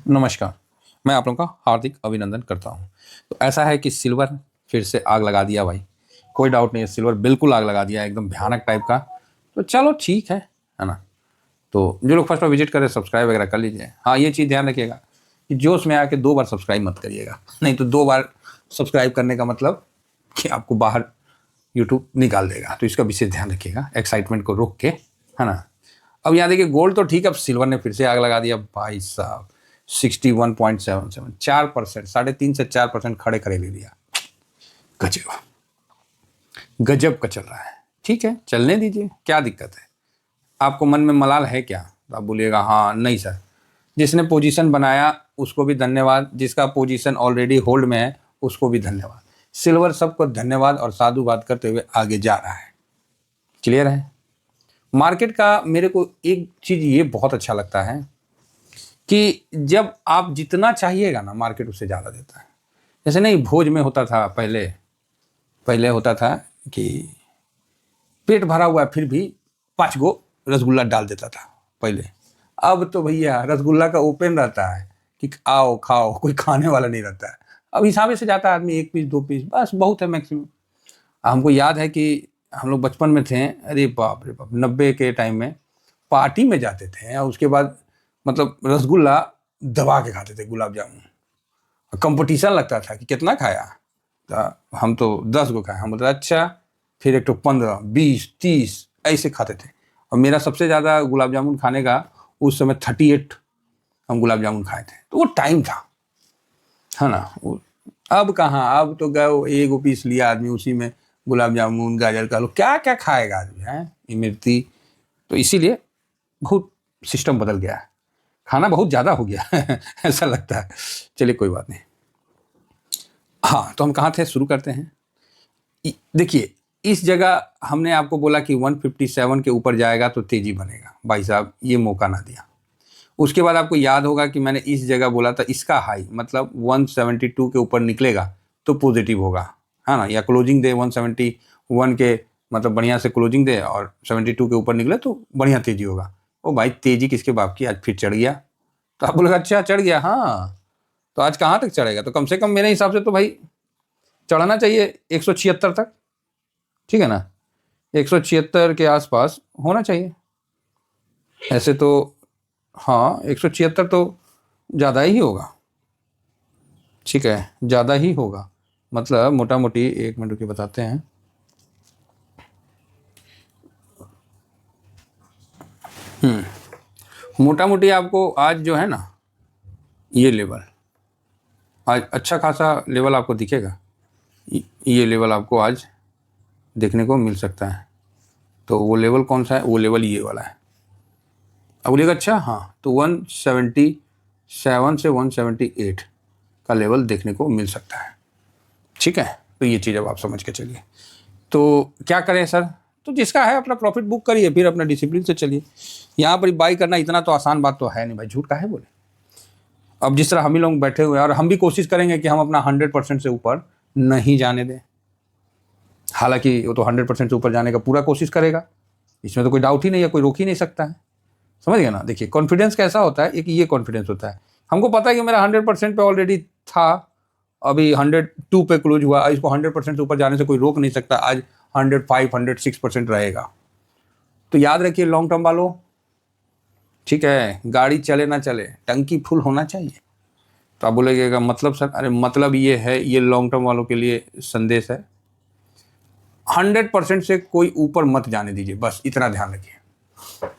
नमस्कार। मैं आप लोगों का हार्दिक अभिनंदन करता हूँ। तो ऐसा है कि सिल्वर फिर से आग लगा दिया भाई, कोई डाउट नहीं है, सिल्वर बिल्कुल आग लगा दिया, एकदम भयानक टाइप का। तो चलो ठीक है ना। तो जो लोग फर्स्ट बार विजिट करें सब्सक्राइब वगैरह कर लीजिए। हाँ, ये चीज़ ध्यान रखिएगा कि जोश में आके 2 बार सब्सक्राइब मत करिएगा, नहीं तो 2 बार सब्सक्राइब करने का मतलब कि आपको बाहर यूट्यूब निकाल देगा। तो इसका विशेष ध्यान रखिएगा, एक्साइटमेंट को रोक के, है ना। अब यहाँ देखिए, गोल्ड तो ठीक है, अब सिल्वर ने फिर से आग लगा दिया भाई साहब। 61.77, 4%, 3.5 से 4% खड़े खड़े ले लिया। गजब गजब का चल रहा है। ठीक है, चलने दीजिए, क्या दिक्कत है। आपको मन में मलाल है क्या? तो आप बोलिएगा हाँ नहीं सर, जिसने पोजीशन बनाया उसको भी धन्यवाद, जिसका पोजीशन ऑलरेडी होल्ड में है उसको भी धन्यवाद। सिल्वर सबको धन्यवाद और साधुवाद करते हुए आगे जा रहा है। क्लियर है। मार्केट का मेरे को एक चीज़ ये बहुत अच्छा लगता है कि जब आप जितना चाहिएगा ना, मार्केट उससे ज़्यादा देता है। जैसे नहीं, भोज में होता था पहले होता था कि पेट भरा हुआ है फिर भी 5 गो रसगुल्ला डाल देता था पहले। अब तो भैया रसगुल्ला का ओपन रहता है कि आओ खाओ, कोई खाने वाला नहीं रहता है। अब हिसाबे से जाता है आदमी, 1 पीस 2 पीस बस बहुत है मैक्सिमम। हमको याद है कि हम लोग बचपन में थे, अरे बाप रे बाप, 90 के टाइम में पार्टी में जाते थे और उसके बाद मतलब रसगुल्ला दबा के खाते थे, गुलाब जामुन। कंपटीशन लगता था कि कितना खाया। तो हम तो 10 गो खाए। हम बोलते अच्छा, फिर एक तो 15, 20, 30 ऐसे खाते थे। और मेरा सबसे ज़्यादा गुलाब जामुन खाने का उस समय 38 हम गुलाब जामुन खाए थे। तो वो टाइम था, है ना। अब कहाँ, अब तो गए 1 पीस लिया आदमी, उसी में गुलाब जामुन, गाजर का हलवा, क्या क्या खाएगा आदमी, है इमरती। तो इसीलिए बहुत सिस्टम बदल गया है, खाना बहुत ज़्यादा हो गया है ऐसा लगता है। चलिए कोई बात नहीं। हाँ, तो हम कहाँ थे, शुरू करते हैं। देखिए, इस जगह हमने आपको बोला कि 157 के ऊपर जाएगा तो तेजी बनेगा। भाई साहब ये मौका ना दिया। उसके बाद आपको याद होगा कि मैंने इस जगह बोला था इसका हाई मतलब 172 के ऊपर निकलेगा तो पॉजिटिव होगा, है ना। या क्लोजिंग दे 171 के, मतलब बढ़िया से क्लोजिंग दे और 72 के ऊपर निकले तो बढ़िया तेजी होगा। ओ भाई, तेजी किसके बाप की, आज फिर चढ़ गया। तो आप बोलेगा अच्छा चढ़ गया, हाँ तो आज कहाँ तक चढ़ेगा? तो कम से कम मेरे हिसाब से तो भाई चढ़ना चाहिए 176 तक, ठीक है ना। 176 के आसपास होना चाहिए ऐसे तो। हाँ, 176 तो ज़्यादा ही होगा, ठीक है, ज़्यादा ही होगा। मतलब मोटा मोटी 1 मिनट के बताते हैं। मोटा मोटी आपको आज जो है ना, ये लेवल आज अच्छा खासा लेवल आपको दिखेगा। ये लेवल आपको आज देखने को मिल सकता है। तो वो लेवल कौन सा है? वो लेवल ये वाला है। अब बोलिएगा अच्छा, हाँ तो 177 से 178 का लेवल देखने को मिल सकता है, ठीक है। तो ये चीज़ अब आप समझ के चलिए। तो क्या करें सर? तो जिसका है अपना प्रॉफिट बुक करिए, फिर अपना डिसिप्लिन से चलिए। यहाँ पर बाई करना इतना तो आसान बात तो है नहीं भाई, झूठ का है बोले। अब जिस तरह हम ही लोग बैठे हुए हैं और हम भी कोशिश करेंगे कि हम अपना 100% से ऊपर नहीं जाने दें। हालांकि वो तो 100% से ऊपर जाने का पूरा कोशिश करेगा, इसमें तो कोई डाउट ही नहीं है, कोई रोक ही नहीं सकता है। समझ गए ना। देखिए कॉन्फिडेंस कैसा होता है, एक ये कॉन्फिडेंस होता है, हमको पता है कि मेरा 100% पे ऑलरेडी था, अभी 102 पे क्लोज हुआ, इसको 100% से ऊपर जाने से कोई रोक नहीं सकता। आज 105, 106% रहेगा। तो याद रखिए लॉन्ग टर्म वालों, ठीक है, गाड़ी चले ना चले टंकी फुल होना चाहिए। तो आप बोलेगा मतलब सर? अरे मतलब ये है, ये लॉन्ग टर्म वालों के लिए संदेश है। 100% से कोई ऊपर मत जाने दीजिए, बस इतना ध्यान रखिए।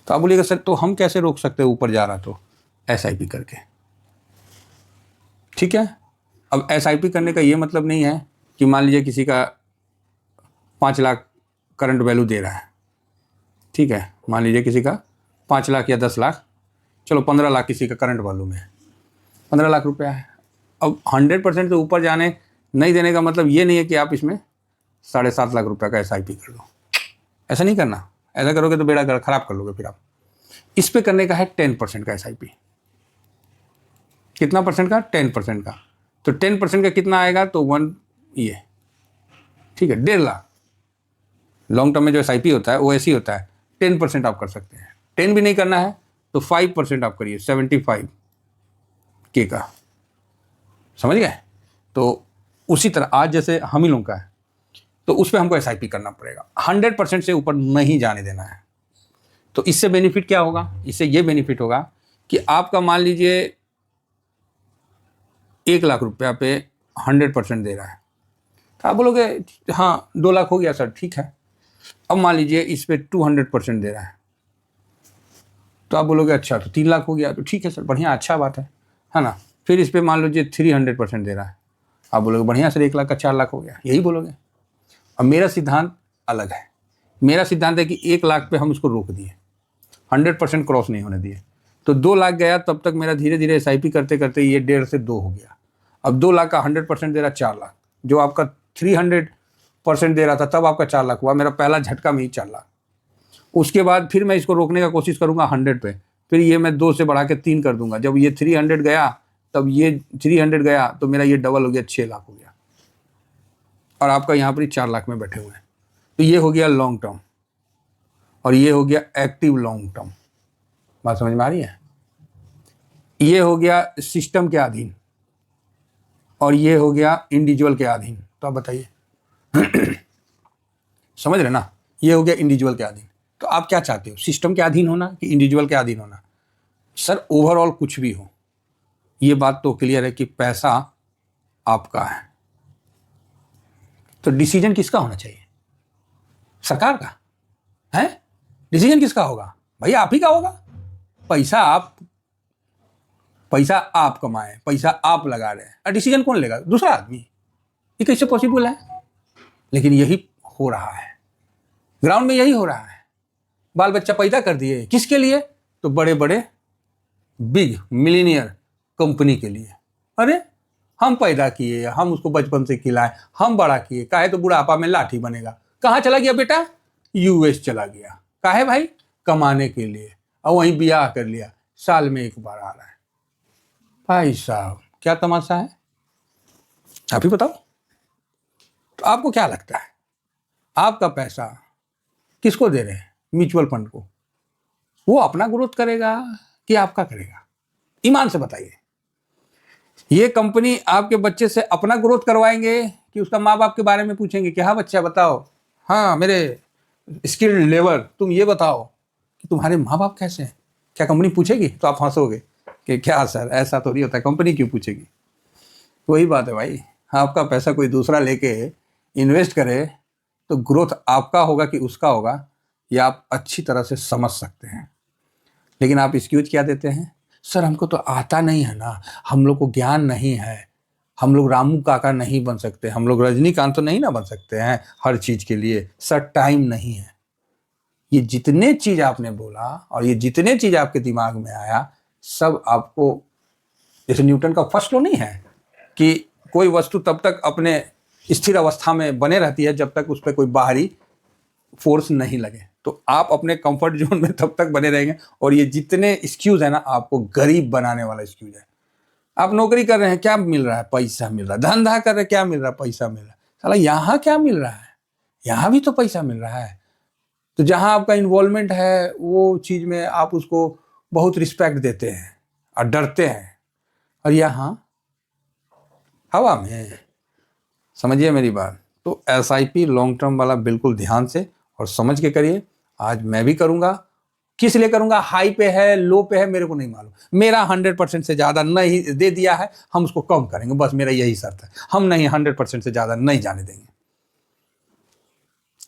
तो आप बोलिएगा सर तो हम कैसे रोक सकते हैं ऊपर जा रहा? तो SIP करके, ठीक है। अब SIP करने का ये मतलब नहीं है कि मान लीजिए किसी का 5 लाख करंट वैल्यू दे रहा है, ठीक है, मान लीजिए किसी का 5 लाख या 10 लाख, चलो 15 लाख किसी का करंट वैल्यू में है, 15 लाख रुपया है। अब 100% से ऊपर जाने नहीं देने का मतलब ये नहीं है कि आप इसमें 7.5 लाख रुपये का SIP कर लो। ऐसा नहीं करना, ऐसा करोगे तो बेड़ा खराब कर लोगे फिर आप। इस पे करने का है 10% का SIP। कितना परसेंट का? 10% का। तो 10% का कितना आएगा? तो 1 ये, ठीक है, 1.5 लाख। लॉन्ग टर्म में जो SIP होता है वो ऐसे ही होता है, 10% आप कर सकते हैं। 10 भी नहीं करना है तो 5% आप करिए, 75। के का, समझ गए। तो उसी तरह आज जैसे हम ही लोगों का है तो उस पर हमको SIP करना पड़ेगा, 100% से ऊपर नहीं जाने देना है। तो इससे बेनिफिट क्या होगा, इससे ये बेनिफिट होगा कि आपका मान लीजिए 1 लाख रुपया पे 100% दे रहा है, तो आप बोलोगे हाँ 2 लाख हो गया सर, ठीक है। अब मान लीजिए इस पे 200% दे रहा है, तो आप बोलोगे अच्छा तो 3 लाख हो गया, तो ठीक है सर, बढ़िया, अच्छा बात है ना। फिर इस पे मान लीजिए 300% दे रहा है, आप बोलोगे बढ़िया सर, 1 लाख का 4 लाख हो गया, यही बोलोगे। अब मेरा सिद्धांत अलग है। मेरा सिद्धांत है कि 1 लाख पे हम उसको रोक दिए, 100% क्रॉस नहीं होने दिए। तो 2 लाख गया, तब तक मेरा धीरे धीरे SIP करते करते ये 1.5 से 2 हो गया। अब 2 लाख का 100% दे रहा 4 लाख, जो आपका 300% दे रहा था तब आपका 4 लाख हुआ, मेरा पहला झटका में ही 4 लाख। उसके बाद फिर मैं इसको रोकने का कोशिश करूंगा 100 पे, फिर ये मैं 2 से बढ़ा के 3 कर दूंगा। जब ये 300 गया, तब ये 300 गया, तो मेरा ये डबल हो गया, 6 लाख हो गया, और आपका यहाँ पर ही 4 लाख में बैठे हुए हैं। तो ये हो गया लॉन्ग टर्म, और ये हो गया एक्टिव लॉन्ग टर्म। बात समझ में आ रही है। ये हो गया सिस्टम के अधीन, और ये हो गया इंडिविजुअल के अधीन। तो आप बताइए समझ रहे ना, ये हो गया इंडिविजुअल के अधीन। तो आप क्या चाहते हो, सिस्टम के अधीन होना कि इंडिविजुअल के अधीन होना? सर ओवरऑल कुछ भी हो, ये बात तो क्लियर है कि पैसा आपका है। तो डिसीजन किसका होना चाहिए? सरकार का है? डिसीजन किसका होगा? भाई आप ही का होगा। पैसा आप कमाए, पैसा आप लगा रहे हैं, और डिसीजन कौन लेगा? दूसरा आदमी। ये कैसे पॉसिबल है? लेकिन यही हो रहा है, ग्राउंड में यही हो रहा है। बाल बच्चा पैदा कर दिए, किसके लिए? तो बड़े बड़े बिग मिलीनियर कंपनी के लिए। अरे हम पैदा किए, हम उसको बचपन से खिलाए, हम बड़ा किए, काहे तो बुढ़ापा में लाठी बनेगा। कहाँ चला गया बेटा? US चला गया। काहे भाई? कमाने के लिए, और वहीं ब्याह कर लिया, साल में 1 बार आ रहा है। भाई साहब क्या तमाशा है, आप ही बताओ। तो आपको क्या लगता है, आपका पैसा किसको दे रहे हैं? म्यूचुअल फंड को। वो अपना ग्रोथ करेगा कि आपका करेगा? ईमान से बताइए। ये कंपनी आपके बच्चे से अपना ग्रोथ करवाएंगे कि उसका माँ बाप के बारे में पूछेंगे कि हाँ बच्चा बताओ, हाँ मेरे स्किल लेवल, तुम ये बताओ कि तुम्हारे माँ बाप कैसे हैं? क्या कंपनी पूछेगी? तो आप हंसोगे कि क्या सर, ऐसा तो नहीं होता, कंपनी क्यों पूछेगी? वही बात है भाई, आपका पैसा कोई दूसरा लेके इन्वेस्ट करे तो ग्रोथ आपका होगा कि उसका होगा, ये आप अच्छी तरह से समझ सकते हैं। लेकिन आप एक्सक्यूज क्या देते हैं? सर हमको तो आता नहीं है ना, हम लोग को ज्ञान नहीं है, हम लोग रामू काका नहीं बन सकते, हम लोग रजनीकांत तो नहीं ना बन सकते हैं हर चीज़ के लिए, सर टाइम नहीं है। ये जितने चीज़ आपने बोला और ये जितने चीज़ आपके दिमाग में आया, सब आपको, जैसे न्यूटन का फर्स्ट लॉ नहीं है कि कोई वस्तु तब तक अपने स्थिर अवस्था में बने रहती है जब तक उस पर कोई बाहरी फोर्स नहीं लगे। तो आप अपने कंफर्ट जोन में तब तक बने रहेंगे, और ये जितने एक्सक्यूज है ना, आपको गरीब बनाने वाला एक्सक्यूज है। आप नौकरी कर रहे हैं, क्या मिल रहा है? पैसा मिल रहा है। धंधा कर रहे हैं, क्या मिल रहा है? पैसा मिल रहा है। साला यहाँ क्या मिल रहा है? यहाँ भी तो पैसा मिल रहा है। तो जहाँ आपका इन्वॉल्वमेंट है वो चीज़ में आप उसको बहुत रिस्पेक्ट देते हैं और डरते हैं, और यहाँ हवा में। समझिए मेरी बात। तो SIP लॉन्ग टर्म वाला बिल्कुल ध्यान से और समझ के करिए। आज मैं भी करूँगा। किस लिए करूँगा? हाई पे है, लो पे है, मेरे को नहीं मालूम। मेरा 100% से ज़्यादा नहीं दे दिया है, हम उसको कम करेंगे, बस मेरा यही शर्त है। हम नहीं 100% से ज़्यादा नहीं जाने देंगे।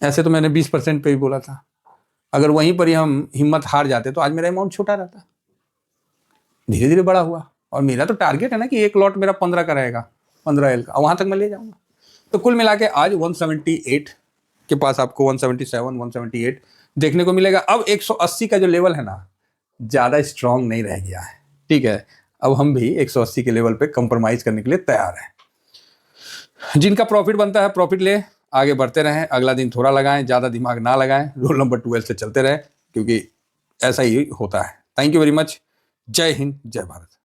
ऐसे तो मैंने 20% पे ही बोला था। अगर वहीं पर ही हम हिम्मत हार जाते तो आज मेरा अमाउंट छोटा रहता। धीरे धीरे बड़ा हुआ, और मेरा तो टारगेट है ना कि 1 लॉट मेरा 15 का रहेगा, 15L का, वहाँ तक मैं ले जाऊँगा। तो कुल मिला के आज 178 के पास आपको 177, 178 देखने को मिलेगा। अब 180 का जो लेवल है ना, ज़्यादा स्ट्रांग नहीं रह गया है। ठीक है, अब हम भी 180 के लेवल पे कंप्रोमाइज़ करने के लिए तैयार हैं। जिनका प्रॉफिट बनता है प्रॉफिट ले, आगे बढ़ते रहें। अगला दिन थोड़ा लगाएं, ज़्यादा दिमाग ना लगाएं, रूल नंबर 12 से चलते रहें, क्योंकि ऐसा ही होता है। Thank you very much. जय हिंद, जय भारत।